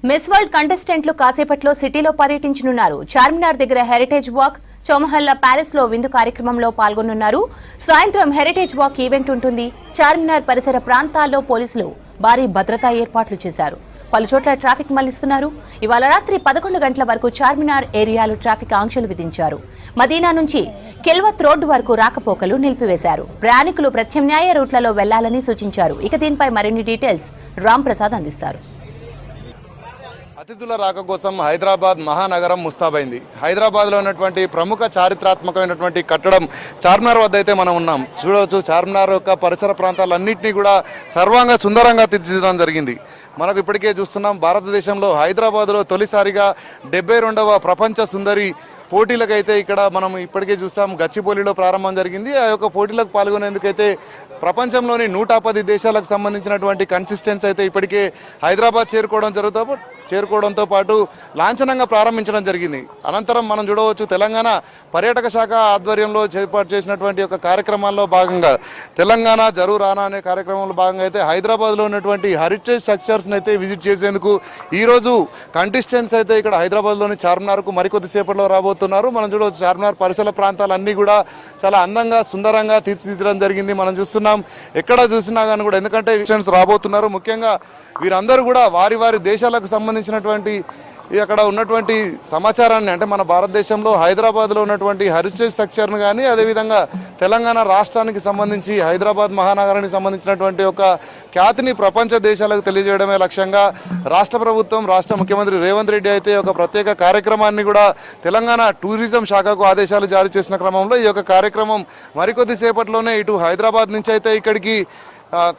Miss world కంటెస్టెంట్లు కాసేపట్లో సిటీలో పర్యటించనున్నారు. చార్మినార్ దగ్గర హెరిటేజ్ వాక్, చౌమహల్లా ప్యాలెస్ లో విందు కార్యక్రమంలో పాల్గొనున్నారు. సాయంత్రం హెరిటేజ్ వాక్ ఈవెంట్ ఉంటుంది. చార్మినార్ పరిసర ప్రాంతాల్లో పోలీసులు భారీ భద్రతా ఏర్పాట్లు చేశారు. పలుచోట్ల ట్రాఫిక్ మళ్లిస్తున్నారు. ఇవాళ రాత్రి 11 గంటల వరకు చార్మినార్ ఏరియాలో ట్రాఫిక్ ఆంక్షలు విధించారు. మదీనా నుంచి కెల్వత్ రోడ్డు వరకు రాకపోకలు నిలిపివేశారు. ప్రయాణికులు ప్రత్యామ్నాయ రూట్లలో వెళ్లాలని సూచించారు. ఇక దీనిపై మరిన్ని డీటెయిల్స్ రామ్ ప్రసాద్ అందిస్తారు. అతిథుల రాక కోసం హైదరాబాద్ మహానగరం ముస్తాబైంది. హైదరాబాద్లో ఉన్నటువంటి ప్రముఖ చారిత్రాత్మకమైనటువంటి కట్టడం చార్మినార్ వద్ద అయితే మనం ఉన్నాం. చూడవచ్చు, చార్మినార్ యొక్క పరిసర ప్రాంతాలన్నింటినీ కూడా సర్వాంగ సుందరంగా తీర్చిదిద్దడం జరిగింది. మనకు ఇప్పటికే చూస్తున్నాం, భారతదేశంలో హైదరాబాద్లో తొలిసారిగా 72వ ప్రపంచ సుందరి పోటీలకైతే ఇక్కడ మనం ఇప్పటికే చూసాం, గచ్చిబౌలిలో ప్రారంభం జరిగింది. ఆ యొక్క పోటీలకు పాల్గొనేందుకైతే ప్రపంచంలోని 110 దేశాలకు సంబంధించినటువంటి కన్సిస్టెన్స్ అయితే ఇప్పటికే హైదరాబాద్ చేరుకోవడంతో పాటు లాంఛనంగా ప్రారంభించడం జరిగింది. అనంతరం మనం చూడవచ్చు, తెలంగాణ పర్యాటక శాఖ ఆధ్వర్యంలో ఏర్పాటు చేసినటువంటి ఒక కార్యక్రమాల్లో భాగంగా తెలంగాణ జరూర్ రానా అనే కార్యక్రమంలో భాగంగా అయితే హైదరాబాద్లో ఉన్నటువంటి హెరిటేజ్ స్ట్రక్చర్స్ని అయితే విజిట్ చేసేందుకు ఈరోజు కంటెస్టెంట్స్ అయితే ఇక్కడ హైదరాబాద్లోని చార్మినార్కు మరికొద్దిసేపట్లో రాబోతున్నారు. మనం చూడవచ్చు, చార్మినార్ పరిసర ప్రాంతాలన్నీ కూడా చాలా అందంగా సుందరంగా తీర్చిదిద్దడం జరిగింది. మనం చూస్తున్నాం, ఎక్కడ చూసినా కానీ కూడా, ఎందుకంటే రాబోతున్నారు. ముఖ్యంగా వీరందరూ కూడా వారి వారి దేశాలకు సంబంధించినటువంటి అక్కడ ఉన్నటువంటి సమాచారాన్ని, అంటే మన భారతదేశంలో హైదరాబాద్లో ఉన్నటువంటి హెరిటేజ్ స్ట్రక్చర్ను కానీ, అదేవిధంగా తెలంగాణ రాష్ట్రానికి సంబంధించి హైదరాబాద్ మహానగరానికి సంబంధించినటువంటి ఒక ఖ్యాతిని ప్రపంచ దేశాలకు తెలియజేయడమే లక్ష్యంగా రాష్ట్ర ప్రభుత్వం, రాష్ట్ర ముఖ్యమంత్రి రేవంత్ రెడ్డి అయితే ఒక ప్రత్యేక కార్యక్రమాన్ని కూడా తెలంగాణ టూరిజం శాఖకు ఆదేశాలు జారీ చేసిన క్రమంలో ఈ యొక్క కార్యక్రమం మరికొద్ది సేపట్లోనే ఇటు హైదరాబాద్ నుంచి అయితే ఇక్కడికి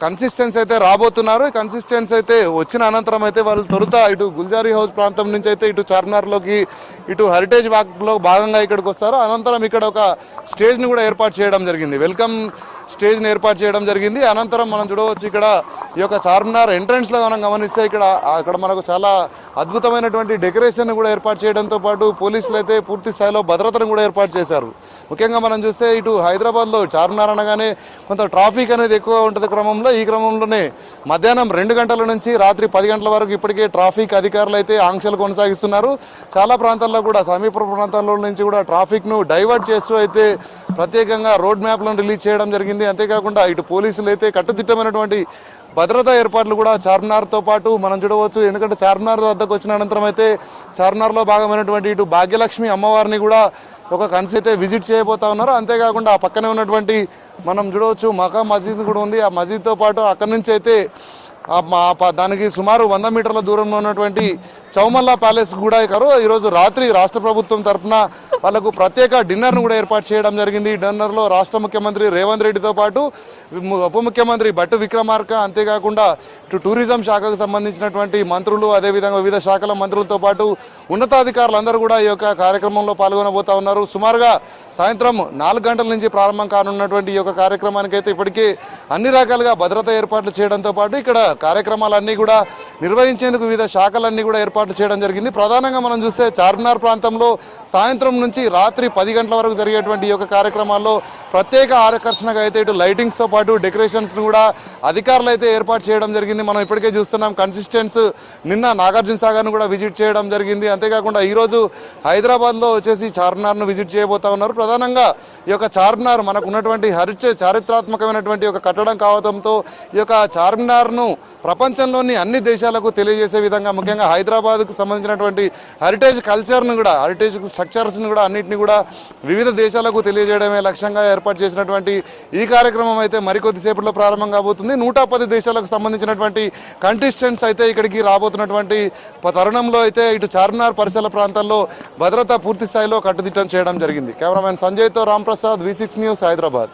కన్సిస్టెన్స్ అయితే రాబోతున్నారు. కన్సిస్టెన్స్ అయితే వచ్చిన అనంతరం అయితే వాళ్ళు తొలుత ఇటు గుల్జారీ హౌస్ ప్రాంతం నుంచి అయితే ఇటు చార్మినార్లోకి, ఇటు హెరిటేజ్ వాక్లో భాగంగా ఇక్కడికి వస్తారు. అనంతరం ఇక్కడ ఒక స్టేజ్ని కూడా ఏర్పాటు చేయడం జరిగింది. వెల్కమ్ స్టేజ్ని ఏర్పాటు చేయడం జరిగింది. అనంతరం మనం చూడవచ్చు, ఇక్కడ ఈ యొక్క చార్మినార్ ఎంట్రన్స్లో మనం గమనిస్తే ఇక్కడ మనకు చాలా అద్భుతమైనటువంటి డెకరేషన్ కూడా ఏర్పాటు చేయడంతో పాటు పోలీసులు అయితే పూర్తి స్థాయిలో భద్రతను కూడా ఏర్పాటు చేశారు. ముఖ్యంగా మనం చూస్తే ఇటు హైదరాబాద్లో చార్మినార్ అనగానే కొంత ట్రాఫిక్ అనేది ఎక్కువ ఉంటుంది. ఈ క్రమంలోనే మధ్యాహ్నం 2 గంటల నుంచి రాత్రి 10 గంటల వరకు ఇప్పటికే ట్రాఫిక్ అధికారులు అయితే ఆంక్షలు కొనసాగిస్తున్నారు. చాలా ప్రాంతాల్లో కూడా, సమీప ప్రాంతాల్లో నుంచి కూడా ట్రాఫిక్ను డైవర్ట్ చేస్తూ అయితే ప్రత్యేకంగా రోడ్ మ్యాప్లను రిలీజ్ చేయడం జరిగింది. అంతేకాకుండా ఇటు పోలీసులు అయితే కట్టుదిట్టమైనటువంటి భద్రతా ఏర్పాట్లు కూడా చార్మినార్తో పాటు మనం చూడవచ్చు. ఎందుకంటే చార్మినార్ వద్దకు వచ్చిన అనంతరం అయితే చార్మినార్లో భాగమైనటువంటి ఇటు భాగ్యలక్ష్మి అమ్మవారిని కూడా ఒక కన్సి అయితే విజిట్ చేయబోతా ఉన్నారు. అంతేకాకుండా ఆ పక్కనే ఉన్నటువంటి మనం చూడవచ్చు మకా మసీద్ కూడా ఉంది. ఆ మసీద్తో పాటు అక్కడి నుంచి అయితే దానికి సుమారు 100 మీటర్ల దూరంలో ఉన్నటువంటి చౌమల్లా ప్యాలెస్ కూడా ఈరోజు రాత్రి రాష్ట్ర ప్రభుత్వం తరఫున వాళ్ళకు ప్రత్యేక డిన్నర్ను కూడా ఏర్పాటు చేయడం జరిగింది. ఈ డిన్నర్లో రాష్ట్ర ముఖ్యమంత్రి రేవంత్ రెడ్డితో పాటు ఉప ముఖ్యమంత్రి భట్టు విక్రమార్క, అంతేకాకుండా ఇటు టూరిజం శాఖకు సంబంధించినటువంటి మంత్రులు, అదేవిధంగా వివిధ శాఖల మంత్రులతో పాటు ఉన్నతాధికారులందరూ కూడా ఈ యొక్క కార్యక్రమంలో పాల్గొనబోతా ఉన్నారు. సుమారుగా సాయంత్రం 4 గంటల నుంచి ప్రారంభం కానున్నటువంటి ఈ యొక్క కార్యక్రమానికి అయితే ఇప్పటికీ అన్ని రకాలుగా భద్రతా ఏర్పాట్లు చేయడంతో పాటు ఇక్కడ కార్యక్రమాలన్నీ కూడా నిర్వహించేందుకు వివిధ శాఖలన్నీ కూడా ఏర్పాట్లు చేయడం జరిగింది. ప్రధానంగా మనం చూస్తే చార్మినార్ ప్రాంతంలో సాయంత్రం నుంచి రాత్రి 10 గంటల వరకు జరిగేటువంటి ఈ యొక్క కార్యక్రమాల్లో ప్రత్యేక ఆకర్షణగా అయితే ఇటు లైటింగ్స్తో పాటు డెకరేషన్స్ను కూడా అధికారులు అయితే ఏర్పాటు చేయడం జరిగింది. మనం ఇప్పటికే చూస్తున్నాం, కన్సిస్టెన్స్ నిన్న నాగార్జున సాగర్ను కూడా విజిట్ చేయడం జరిగింది. అంతేకాకుండా ఈరోజు హైదరాబాద్లో వచ్చేసి చార్మినార్ను విజిట్ చేయబోతా ఉన్నారు. ప్రధానంగా ఈ యొక్క చార్మినార్ మనకు ఉన్నటువంటి హెరిటేజ్ చారిత్రాత్మకమైనటువంటి ఒక కట్టడం కావడంతో ఈ యొక్క చార్మినార్ను ప్రపంచంలోని అన్ని దేశాలకు తెలియజేసే విధంగా, ముఖ్యంగా హైదరాబాద్కు సంబంధించినటువంటి హెరిటేజ్ కల్చర్ను కూడా, హెరిటేజ్ స్ట్రక్చర్స్ని కూడా అన్నింటినీ కూడా వివిధ దేశాలకు తెలియజేయడమే లక్ష్యంగా ఏర్పాటు చేసినటువంటి ఈ కార్యక్రమం అయితే మరికొద్దిసేపట్లో ప్రారంభం కాబోతుంది. 110 దేశాలకు సంబంధించినటువంటి కంటెస్టెంట్స్ అయితే ఇక్కడికి రాబోతున్నటువంటి తరుణంలో అయితే ఇటు చార్మినార్ పరిసర ప్రాంతాల్లో భద్రత పూర్తి స్థాయిలో కట్టుదిట్టం చేయడం జరిగింది. కెమెరామెన్ సంజయ్తో రామ్ ప్రసాద్, V6 న్యూస్, హైదరాబాద్.